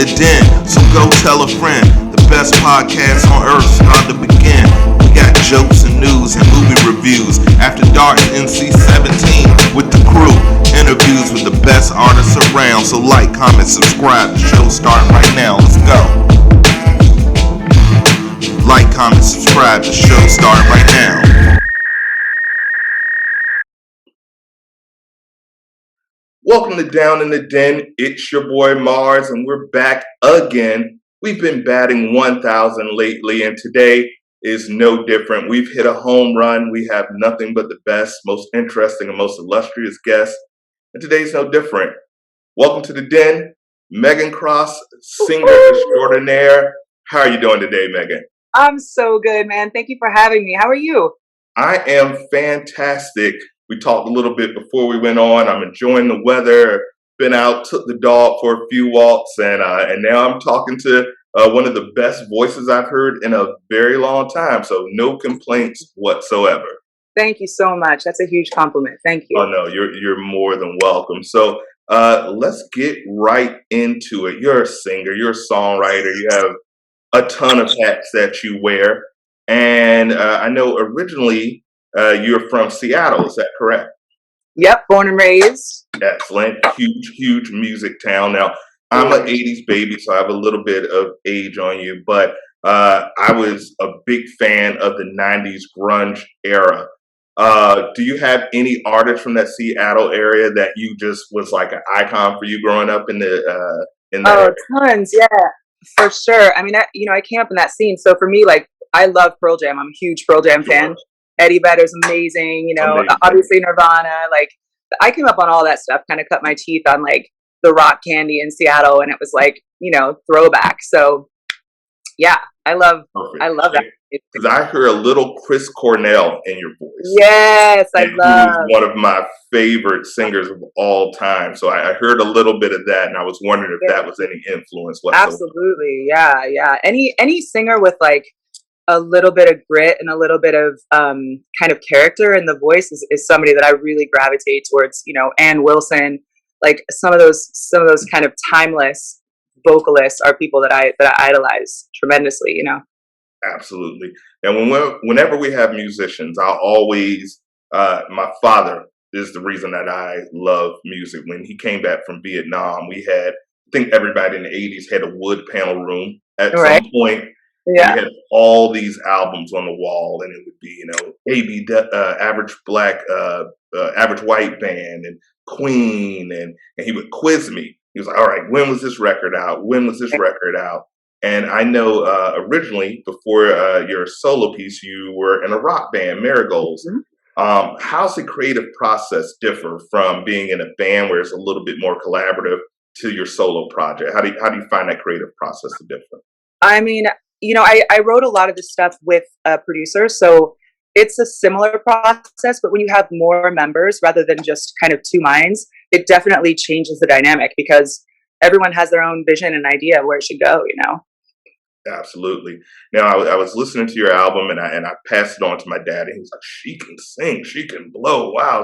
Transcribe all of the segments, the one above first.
the Den, so go tell a friend. The best podcast on earth start to begin. We got jokes and news and movie reviews. After Dark NC-17 with the crew. Interviews with the best artists around. So like, comment, subscribe. The show's starting right now. Let's go. Like, comment, subscribe. The show's starting right now. Welcome to Down in the Den. It's your boy Marz, and we're back again. We've been batting 1,000 lately, and today is no different. We've hit a home run. We have nothing but the best, most interesting, and most illustrious guests, and today's no different. Welcome to the Den, Meghan Krauss, singer extraordinaire. How are you doing today, Meghan? I'm so good, man. Thank you for having me. How are you? I am fantastic. We talked a little bit before we went on. I'm enjoying the weather. Been out, took the dog for a few walks, and now I'm talking to one of the best voices I've heard in a very long time. So no complaints whatsoever. Thank you so much. That's a huge compliment. Thank you. Oh no, you're more than welcome. So let's get right into it. You're a singer. You're a songwriter. You have a ton of hats that you wear, and I know originally. You're from Seattle, is that correct? Yep, born and raised. Excellent. Huge music town. Now, I'm an 80s baby, so I have a little bit of age on you, but I was a big fan of the 90s grunge era. Do you have any artists from that Seattle area that you just was like an icon for you growing up in that area? Tons, yeah, for sure. I mean, I came up in that scene, so for me, like, I love Pearl Jam. I'm a huge Pearl Jam fan. Eddie Vedder's amazing, obviously Nirvana, like I came up on all that stuff, kind of cut my teeth on like the rock candy in Seattle, and it was like, throwback. So yeah, I love that. Because I heard a little Chris Cornell in your voice. Yes, I love. Who's one of my favorite singers of all time. So I heard a little bit of that, and I was wondering if that was any influence whatsoever. Absolutely, yeah. Any singer with like a little bit of grit and a little bit of kind of character in the voice is somebody that I really gravitate towards. Ann Wilson, like some of those kind of timeless vocalists are people that I idolize tremendously. Absolutely. And whenever we have musicians, I'll always my father is the reason that I love music. When he came back from Vietnam, I think everybody in the 80s had a wood panel room at some point. Yeah. We had all these albums on the wall, and it would be, Average Black, Average White Band, and Queen, and he would quiz me. He was like, all right, when was this record out? When was this record out? And I know originally, before your solo piece, you were in a rock band, Marigolds. Mm-hmm. How's the creative process differ from being in a band where it's a little bit more collaborative to your solo project? How do you find that creative process different? I mean, I wrote a lot of this stuff with a producer, so it's a similar process, but when you have more members rather than just kind of two minds, it definitely changes the dynamic because everyone has their own vision and idea of where it should go, Absolutely. Now, I was listening to your album, and I passed it on to my dad, and he was like, she can sing, she can blow, wow,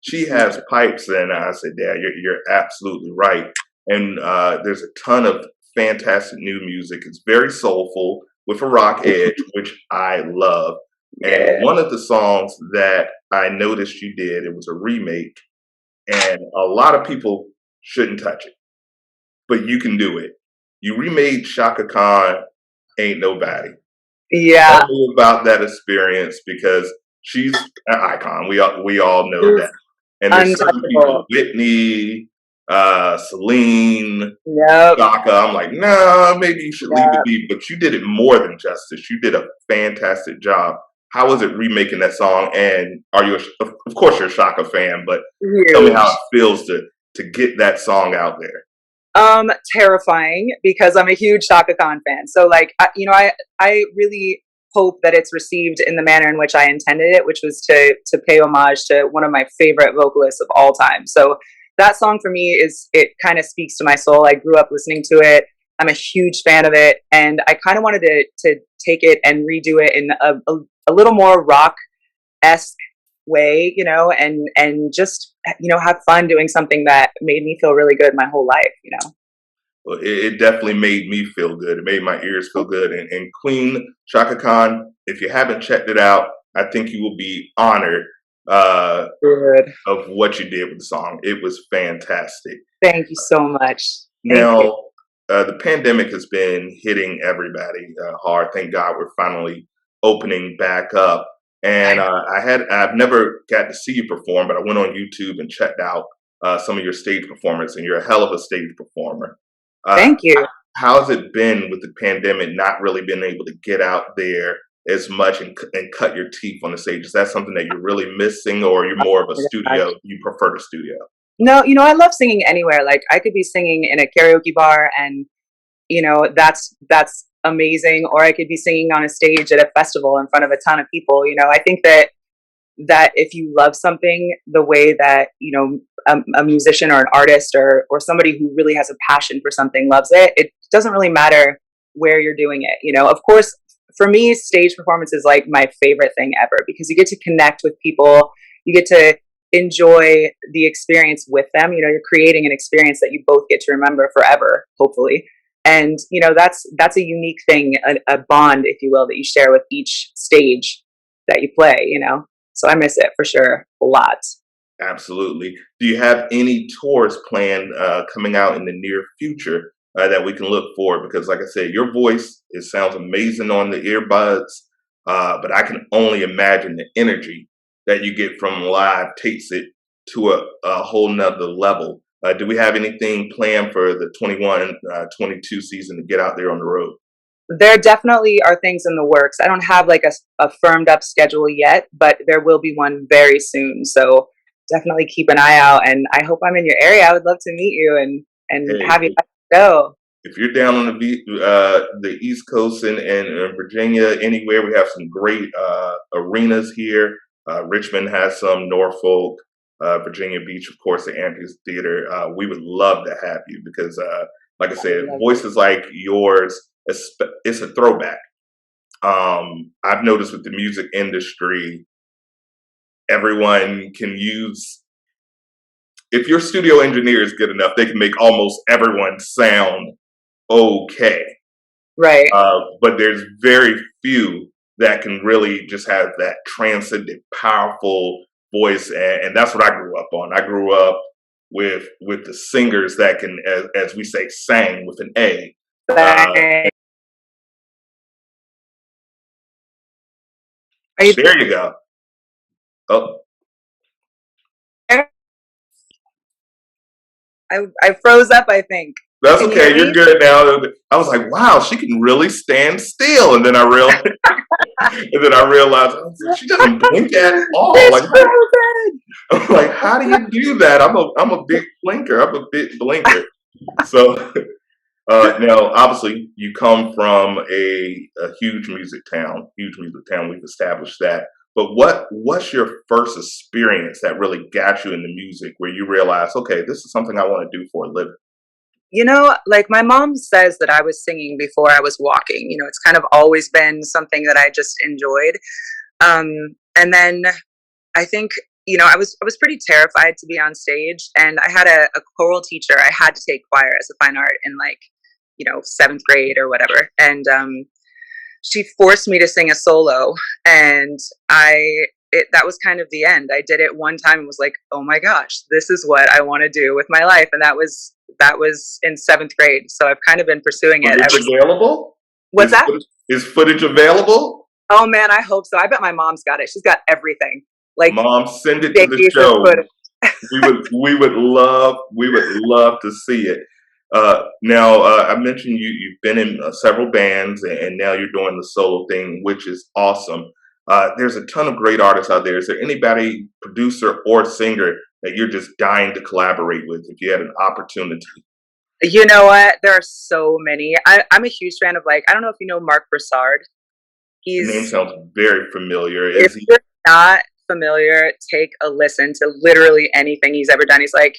she has pipes. And I said, Dad, you're absolutely right. And there's a ton of fantastic new music. It's very soulful with a rock edge, which I love. And one of the songs that I noticed you did, it was a remake, and a lot of people shouldn't touch it, but you can do it. You remade Chaka Khan, Ain't Nobody. Yeah. Tell me about that experience, because she's an icon. We all know that. And there's certain people, Whitney, Celine, Chaka. I'm like, nah, maybe you should leave it be. But you did it more than justice. You did a fantastic job. How was it remaking that song? And are you, of course, you're a Chaka fan, but tell me how it feels to get that song out there. Terrifying, because I'm a huge Chaka Khan fan. So like, I really hope that it's received in the manner in which I intended it, which was to pay homage to one of my favorite vocalists of all time. So that song for me it kind of speaks to my soul. I grew up listening to it. I'm a huge fan of it. And I kind of wanted to take it and redo it in a little more rock-esque way, and just, have fun doing something that made me feel really good my whole life, it definitely made me feel good. It made my ears feel good. And Queen Shaka Khan, if you haven't checked it out, I think you will be honored uh, Good. of what you did with the song. It was fantastic. Thank you so much. Thank you. Now, the pandemic has been hitting everybody hard. Thank God we're finally opening back up. And I've never got to see you perform, but I went on YouTube and checked out some of your stage performance, and you're a hell of a stage performer. Uh, Thank you. how has it been with the pandemic, not really being able to get out there as much and cut your teeth on the stage? Is that something that you're really missing, or you're more of a Oh my gosh. studio? You prefer the studio? No, I love singing anywhere. Like I could be singing in a karaoke bar and that's amazing, or I could be singing on a stage at a festival in front of a ton of people. I think that if you love something the way that a musician or an artist or somebody who really has a passion for something loves it, it doesn't really matter where you're doing it. Of course, for me, stage performance is like my favorite thing ever because you get to connect with people, you get to enjoy the experience with them. You're creating an experience that you both get to remember forever, hopefully. And that's a unique thing, a bond, if you will, that you share with each stage that you play. So I miss it for sure a lot. Absolutely. Do you have any tours planned coming out in the near future that we can look for? Because, like I said, your voice, it sounds amazing on the earbuds, but I can only imagine the energy that you get from live takes it to a whole nother level. Do we have anything planned for the 21-22 season to get out there on the road? There definitely are things in the works. I don't have like a firmed up schedule yet, but there will be one very soon. So definitely keep an eye out. And I hope I'm in your area. I would love to meet you and Hey, have you go. if you're down on the East Coast and Virginia, anywhere, we have some great arenas here. Richmond has some, Norfolk, Virginia Beach, of course, the Amphitheater. We would love to have you because, like I said, voices like yours, it's a throwback. I've noticed with the music industry, everyone can use, if your studio engineer is good enough, they can make almost everyone sound okay. Right. But there's very few that can really just have that transcendent, powerful voice, and that's what I grew up on. I grew up with the singers that can, as we say, sang with an A. Uh, Bye. Are you there you go. Oh, there? I froze up, I think. that's Can you hear okay. You're me? good now. I was like, wow, she can really stand still, and then I realized, I was like, she doesn't blink at all. It's Like, frozen. I'm like, how do you do that? I'm a big blinker. I'm a big blinker. So now, obviously, you come from a huge music town. We've established that. But what's your first experience that really got you into music, where you realize, okay, this is something I want to do for a living? Like my mom says that I was singing before I was walking. It's kind of always been something that I just enjoyed. Um, and then I think I was pretty terrified to be on stage, and I had a choral teacher. I had to take choir as a fine art in like seventh grade or whatever, and she forced me to sing a solo, and that was kind of the end. I did it one time and was like, oh my gosh, this is what I want to do with my life, and that was in seventh grade. So I've kind of been pursuing it Footage ever since. available? What's that? Is footage available? Oh man, I hope so. I bet my mom's got it. She's got everything. Like Mom, send it to the days of show. footage. We would love to see it. Now, I mentioned you've been in several bands, and now you're doing the solo thing, which is awesome. There's a ton of great artists out there. Is there anybody, producer or singer, that you're just dying to collaborate with if you had an opportunity? You know what? There are so many. I'm a huge fan of, like, I don't know if you know Mark Broussard. The name He's sounds very familiar. If Is he? you're not familiar, take a listen to literally anything he's ever done. He's like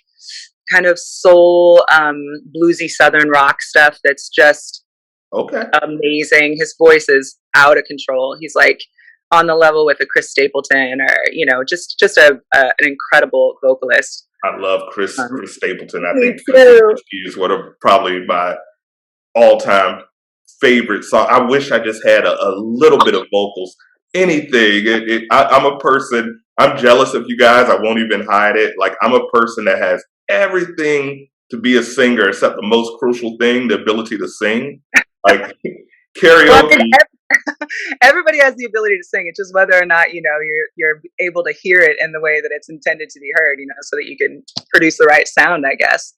kind of soul, bluesy southern rock stuff that's just Okay. amazing. His voice is out of control. He's like on the level with a Chris Stapleton, or just an incredible vocalist. I love Chris Stapleton. I Me think Country too. Whiskey is one of probably my all time favorite song. I wish I just had a little bit of vocals. Anything. I'm a person. I'm jealous of you guys. I won't even hide it. Like, I'm a person that has everything to be a singer except the most crucial thing, the ability to sing. Like Well, I karaoke. mean, everybody has the ability to sing. It's just whether or not you're able to hear it in the way that it's intended to be heard. So that you can produce the right sound, I guess.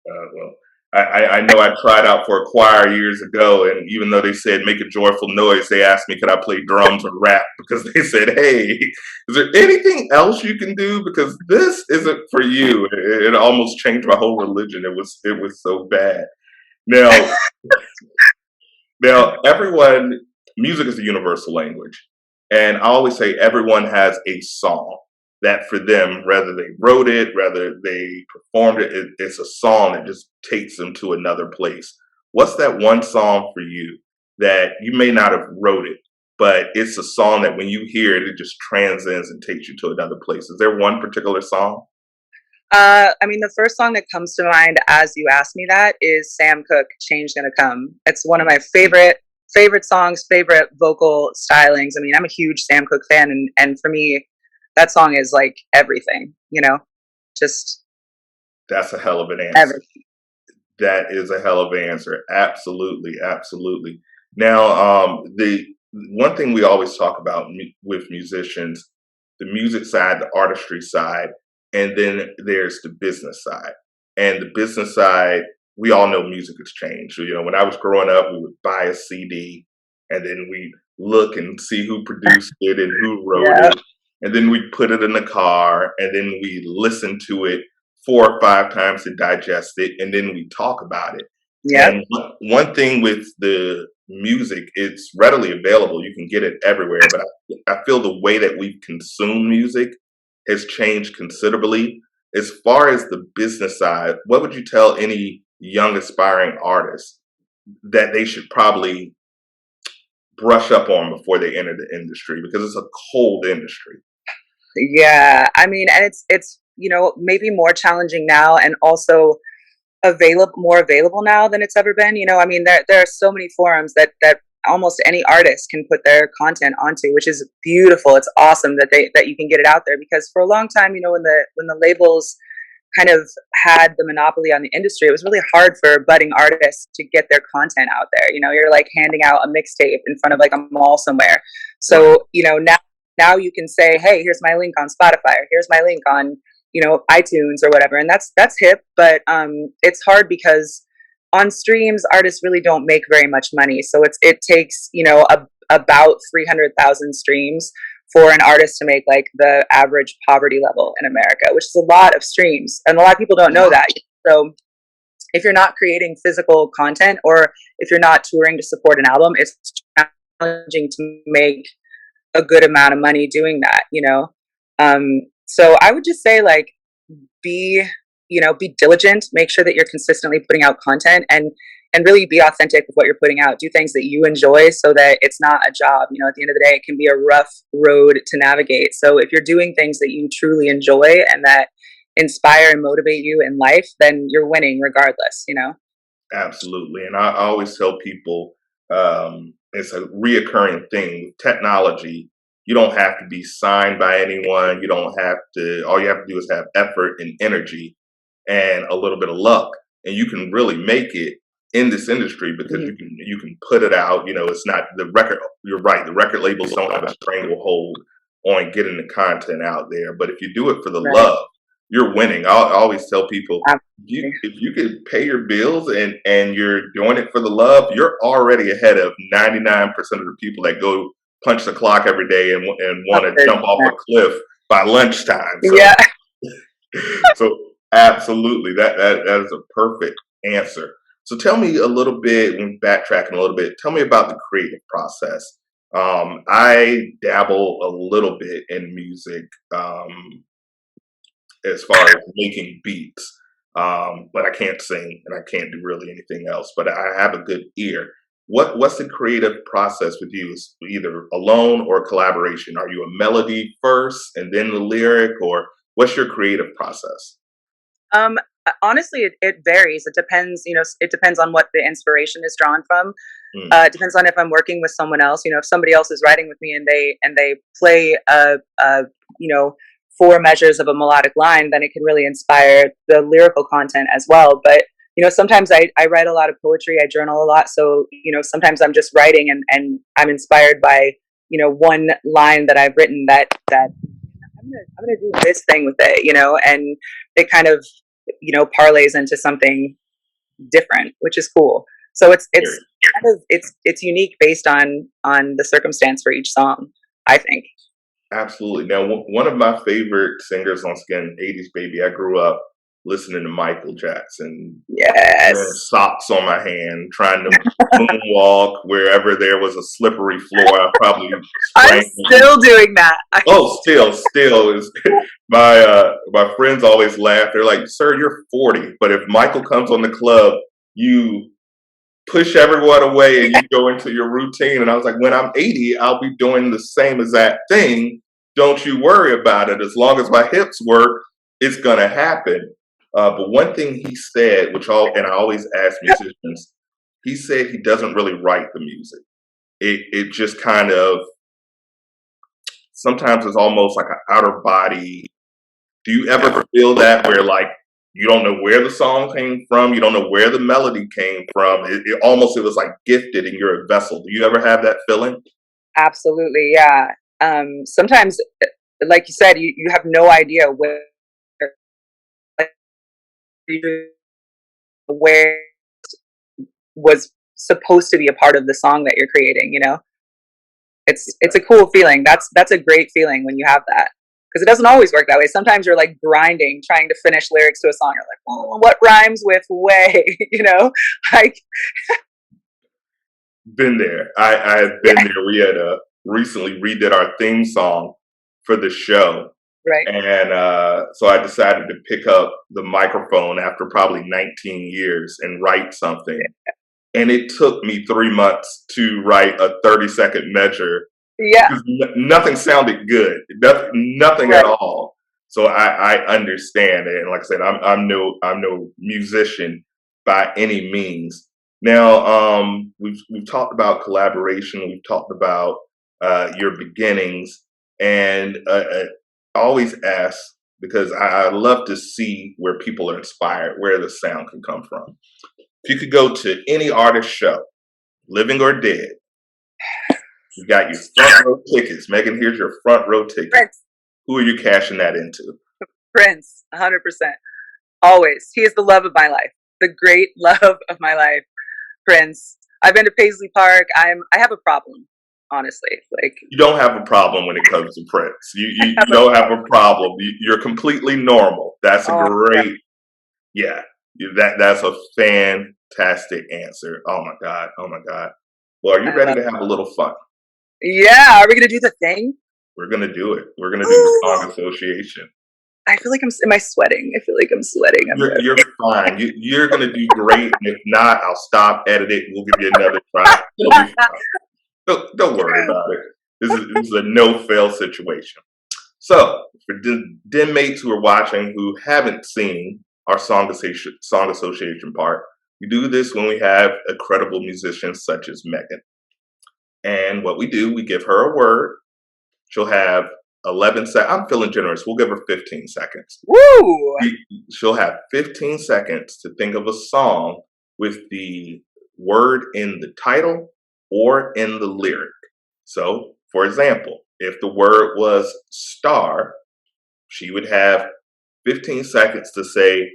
Well, I know I tried out for a choir years ago, and even though they said make a joyful noise, they asked me could I play drums or rap because they said, "Hey, is there anything else you can do? Because this isn't for you." It almost changed my whole religion. It was so bad. Now, everyone, music is a universal language. And I always say everyone has a song that for them, whether they wrote it, whether they performed it, it's a song that just takes them to another place. What's that one song for you that you may not have wrote it, but it's a song that when you hear it, it just transcends and takes you to another place? Is there one particular song? I mean, the first song that comes to mind as you ask me that is Sam Cooke, "Change Gonna Come." It's one of my favorite songs, favorite vocal stylings. I mean, I'm a huge Sam Cooke fan, and for me, that song is like everything. Just That's a hell of an answer. everything. That is a hell of an answer. Absolutely, absolutely. Now, the one thing we always talk about with musicians, the music side, the artistry side, and then there's the business side. And the business side, we all know music has changed. So, when I was growing up, we would buy a CD, and then we look and see who produced it and who wrote Yeah. it, and then we put it in the car, and then we listen to it 4 or 5 times to digest it, and then we talk about it. Yep. And one thing with the music, it's readily available. You can get it everywhere. But I feel the way that we consume music has changed considerably. As far as the business side, what would you tell any young aspiring artist that they should probably brush up on before they enter the industry? Because it's a cold industry. Yeah. I mean, and it's maybe more challenging now, and also more available now than it's ever been. I mean, there are so many forums that almost any artist can put their content onto, which is beautiful. It's awesome that you can get it out there, because for a long time, when the labels kind of had the monopoly on the industry, it was really hard for budding artists to get their content out there. You're like handing out a mixtape in front of like a mall somewhere. Right. So, now you can say, hey, here's my link on Spotify, or here's my link on, iTunes or whatever. And that's hip, but it's hard because on streams, artists really don't make very much money. So it takes, about 300,000 streams for an artist to make like the average poverty level in America, which is a lot of streams. And a lot of people don't know that. So if you're not creating physical content, or if you're not touring to support an album, it's challenging to make a good amount of money doing that. So I would just say, like, be be diligent, make sure that you're consistently putting out content, and really be authentic with what you're putting out. Do things that you enjoy, so that it's not a job. At the end of the day, it can be a rough road to navigate. So if you're doing things that you truly enjoy and that inspire and motivate you in life, then you're winning regardless. Absolutely. And I always tell people, it's a reoccurring thing with technology. You don't have to be signed by anyone. You don't have to, all you have to do is have effort and energy and a little bit of luck. And you can really make it in this industry because Mhm. you can put it out. It's not the record. You're right. The record labels don't have a stranglehold on getting the content out there. But if you do it for the Right. love, you're winning. I always tell people, Absolutely. if you could pay your bills and you're doing it for the love, you're already ahead of 99% of the people that go punch the clock every day and want to jump off 100%. a cliff by lunchtime. So Yeah. so absolutely, that is a perfect answer. So tell me a little bit, and backtracking a little bit, tell me about the creative process. I dabble a little bit in music. As far as making beats. But I can't sing and I can't do really anything else. But I have a good ear. what's the creative process with you? Is either alone or collaboration? Are you a melody first and then the lyric, or what's your creative process? Um, Honestly, it varies. It depends. It depends on what the inspiration is drawn from. Mm, It depends on if I'm working with someone else. If somebody else is writing with me and they play a you know 4 measures of a melodic line, then it can really inspire the lyrical content as well. But sometimes I write a lot of poetry. I journal a lot, so sometimes I'm just writing and I'm inspired by one line that I've written that I'm gonna do this thing with it, and it kind of parlays into something different, which is cool. So it's very. kind of it's unique based on the circumstance for each song, I think. Absolutely. Now, one of my favorite singers, once again, 80s baby, I grew up listening to Michael Jackson, wearing Yes, socks on my hand, trying to moonwalk wherever there was a slippery floor. I probably I'm sprang. still doing that. Oh, still is my friends always laugh. They're like, "Sir, you're 40, but if Michael comes on the club, you push everyone away and you go into your routine." And I was like, "When I'm 80, I'll be doing the same exact thing. Don't you worry about it. As long as my hips work, it's gonna happen." But one thing he said, and I always ask musicians, he said he doesn't really write the music. It just kind of sometimes it's almost like an outer body. Do you ever feel that where like you don't know where the song came from, you don't know where the melody came from? It almost it was like gifted and you're a vessel. Do you ever have that feeling? Absolutely, yeah. Sometimes, like you said, you have no idea like, where was supposed to be a part of the song that you're creating. It's a cool feeling. That's a great feeling when you have that, because it doesn't always work that way. Sometimes you're like grinding trying to finish lyrics to a song. You're like, oh, what rhymes with way? Like, Been there. I've been yeah, there. We had recently redid our theme song for the show. right. And so I decided to pick up the microphone after probably 19 years and write something. And it took me 3 months to write a 30-second measure Yeah, because nothing sounded good, nothing at right. all. So I understand it, and like I said, I'm no musician by any means. Now, we've talked about collaboration, we've talked about your beginnings, and I always ask because I love to see where people are inspired, where the sound can come from. If you could go to any artist show, living or dead, you got your front row tickets. Megan, here's your front row ticket. Prince, Who are you cashing that into? Prince, 100%. Always, he is the love of my life, the great love of my life. Prince. I've been to Paisley Park. I have a problem, honestly. Like, You don't have a problem when it comes to Prince. I You have a don't have a problem. You're completely normal. That's a oh yeah, great, yeah. That's a fantastic answer. Oh my god. Oh my god. Well, are you I ready love. to have a little fun? Yeah, are we gonna do the thing? We're gonna do it. We're gonna do the Ooh, song association. I feel like I'm. Am I sweating? I feel like I'm sweating. I'm You're fine. You're gonna do great. And if not, I'll stop, edit it, and we'll give you another try. It'll be nervous. fine. Don't worry about it. This is a no fail situation. So, for den mates who are watching who haven't seen our song association part, we do this when we have a credible musician such as Megan. And what we do, we give her a word. She'll have 11 seconds. I'm feeling generous. We'll give her 15 seconds. Woo! She'll have 15 seconds to think of a song with the word in the title or in the lyric. So, for example, if the word was star, she would have 15 seconds to say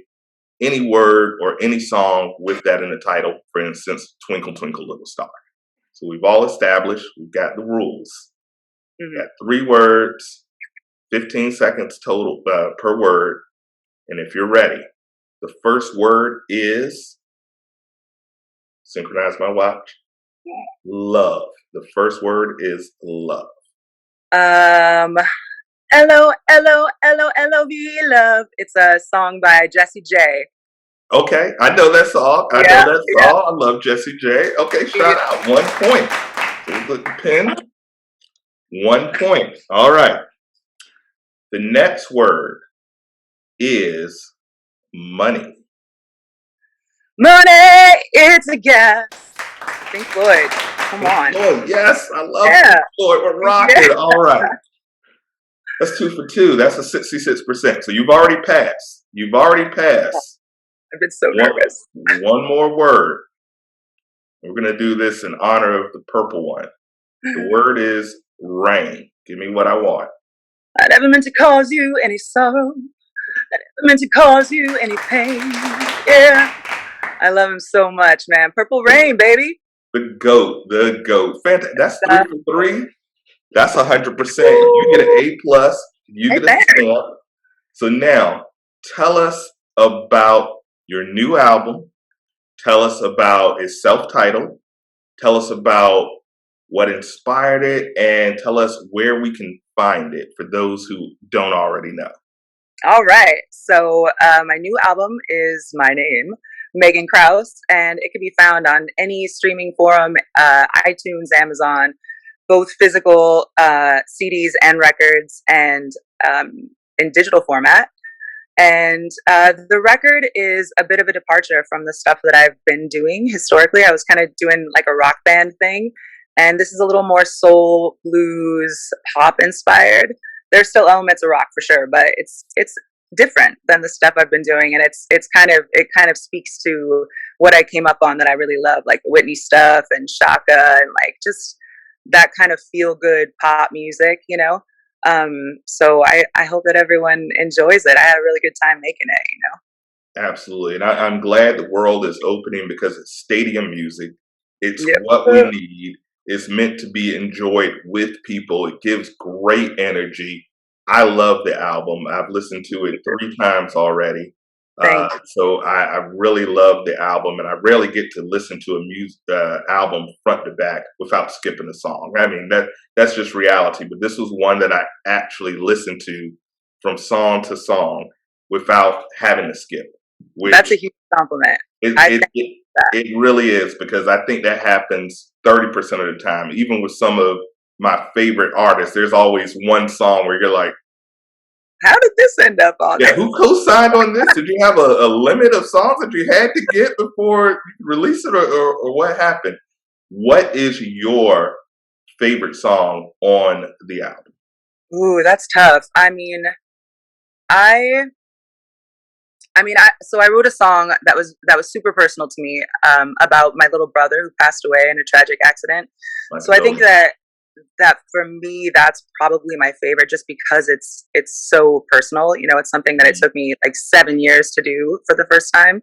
any word or any song with that in the title. For instance, Twinkle, Twinkle, Little Star. So we've all established, we've got the rules. Mhm. Got 3 words, 15 seconds total per word. And if you're ready, the first word is, synchronize my watch, love. The first word is love. Um, L O L O L O L O V love. It's a song by Jessie J. Okay, I know that song. I know Yeah, that yeah, song. I love Jessie J. Okay, yeah. shout out. 1 point. So we put the pin. 1 point. All right. The next word is money. Money, it's a gas. Pink Floyd. Come Pink on. Floyd. Yes, I love Yeah, Pink Floyd. We're yeah. rocking. All right. That's 2 for 2. That's a 66%. So you've already passed. You've already passed. I've been so One, nervous. one more word. We're going to do this in honor of the purple one. The word is rain. Give me what I want. I never meant to cause you any sorrow. I never meant to cause you any pain. Yeah. I love him so much, man. Purple Rain, baby. The goat. The goat. Fantastic. That's three Uh, for three. That's 100%. You get an Woo! A plus. You get a Amen. stamp. So now, tell us about your new album. Tell us about its self-titled. Tell us about what inspired it, and tell us where we can find it for those who don't already know. All right. So my new album is my name, Meghan Krauss, and it can be found on any streaming forum, iTunes, Amazon, both physical CDs and records, and um, in digital format. And the record is a bit of a departure from the stuff that I've been doing historically. I was kind of doing like a rock band thing, and this is a little more soul, blues, pop inspired. There's still elements of rock for sure, but it's different than the stuff I've been doing, and it kind of speaks to what I came up on that I really love, like the Whitney stuff and Shaka, and like just that kind of feel good pop music, you know. So I hope that everyone enjoys it. I had a really good time making it, you know. Absolutely. And I'm glad the world is opening because it's stadium music. It's what we Yep. need. It's meant to be enjoyed with people. It gives great energy. I love the album. I've listened to it 3 times already. Thank So I really love the album, and I rarely get to listen to a music album front to back without skipping a song. I mean that's just reality. But this was one that I actually listened to from song to song without having to skip, That's which a huge compliment. it I it think it, that. it really is, because I think that happens 30% of the time. Even with some of my favorite artists, there's always one song where you're like, How did this end up on yeah, there? who co-signed on this? Did you have a limit of songs that you had to get before you release it, or what happened? What is your favorite song on the album? Ooh, that's tough. I so I wrote a song that was super personal to me, about my little brother who passed away in a tragic accident. My So I think condolences. that for me that's probably my favorite, just because it's so personal. You know, it's something that it Mhm. took me like 7 years to do for the first time.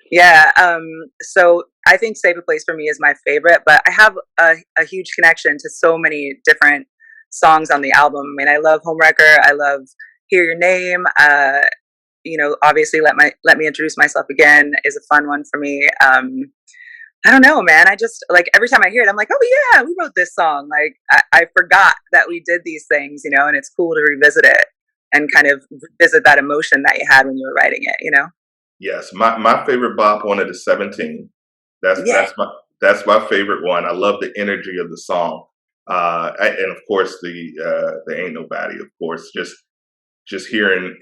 Yeah. So I think Save a Place for me is my favorite, but I have a huge connection to so many different songs on the album. I mean, I love Homewrecker. I love Hear Your Name. You know, obviously let me introduce myself again is a fun one for me. I don't know, man. I just like every time I hear it, I'm like, oh yeah, we wrote this song. Like I forgot that we did these things, you know, and it's cool to revisit it and kind of visit that emotion that you had when you were writing it, you know? Yes, my favorite bop on it is 17. That's Yeah. that's my that's my favorite one. I love the energy of the song, and of course the Ain't Nobody. Of course, just hearing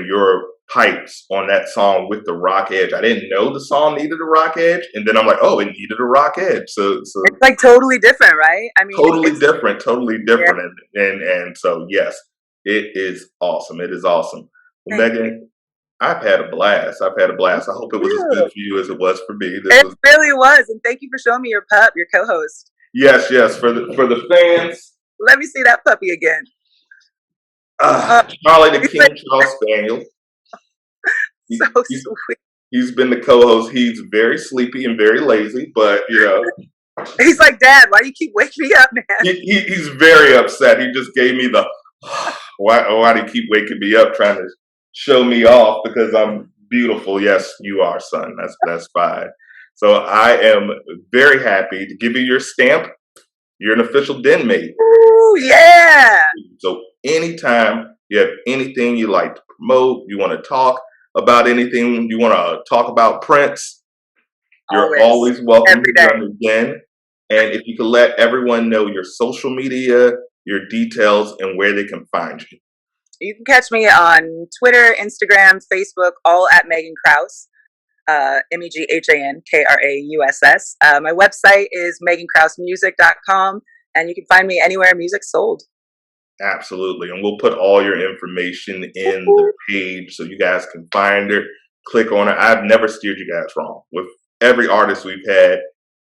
your pipes on that song with the rock edge. I didn't know the song needed a rock edge, and then I'm like, oh, it needed a rock edge. So It's like totally different, right? I mean, totally it's different, totally yeah, different, and so yes, it is awesome. It is awesome. Well, thank you. Megan, I've had a blast. I've had a blast. I hope it was as good Ew. for you as it was for me. This It was really was, and thank you for showing me your pup, your co-host. yes, for the fans. Let me see that puppy again. Oh, Charlie the he's like King Charles Spaniel. so He's sweet. he's been the co-host. He's very sleepy and very lazy, but He's like, Dad, why do you keep waking me up, man? he's very upset. He just gave me the why do you keep waking me up trying to show me off because I'm beautiful? Yes, you are, son. That's fine. So I am very happy to give you your stamp. You're an official den mate. Ooh, yeah. So anytime you have anything you like to promote, you want to talk, about anything, you want to talk about Prince, you're Always, always welcome every here day. on the Den. And if you could let everyone know your social media, your details, and where they can find you. You can catch me on Twitter, Instagram, Facebook, all at Meghan Krauss. MEGHANKRAUSS. My website is meghankraussmusic.com, and you can find me anywhere music's sold. Absolutely. And we'll put all your information in the page so you guys can find her, click on her. I've never steered you guys wrong. With every artist we've had,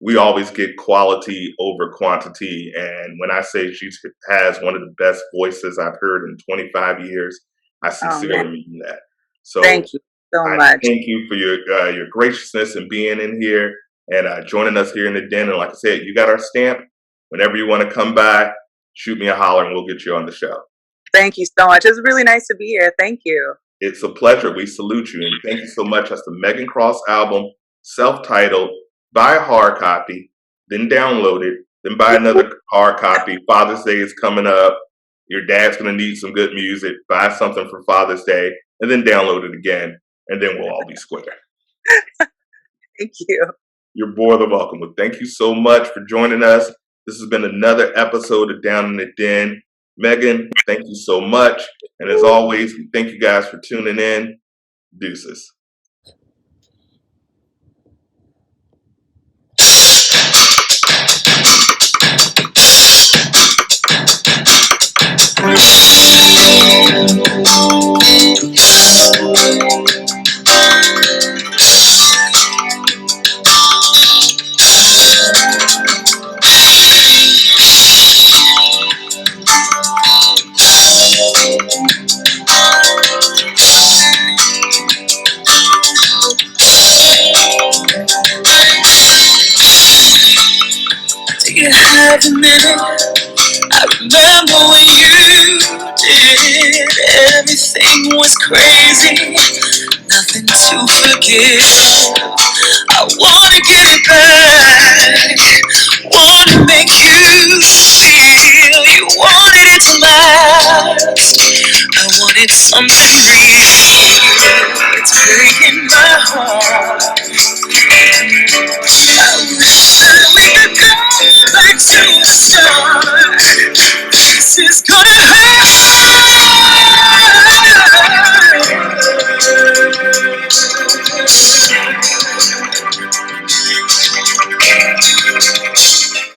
we always get quality over quantity. And when I say she has one of the best voices I've heard in 25 years, I sincerely mean that. So Thank you so I much. thank you for your graciousness and being in here and joining us here in the Den. And like I said, you got our stamp. Whenever you want to come by, shoot me a holler and we'll get you on the show. Thank you so much. It's really nice to be here. Thank you. It's a pleasure. We salute you. And thank you so much. That's the Meghan Krauss album, self-titled. Buy a hard copy, then download it, then buy another hard copy. Father's Day is coming up. Your dad's going to need some good music. Buy something for Father's Day, and then download it again, and then we'll all be square. Thank you. You're more than welcome. Well, thank you so much for joining us. This has been another episode of Down in the Den. Meghan, thank you so much. And as always, we thank you guys for tuning in. Deuces. Do you have a minute? I remember when you did. Everything was crazy, nothing to forgive. I wanna get it back, wanna make you feel you wanted it to last. I wanted something real. It's breaking my heart.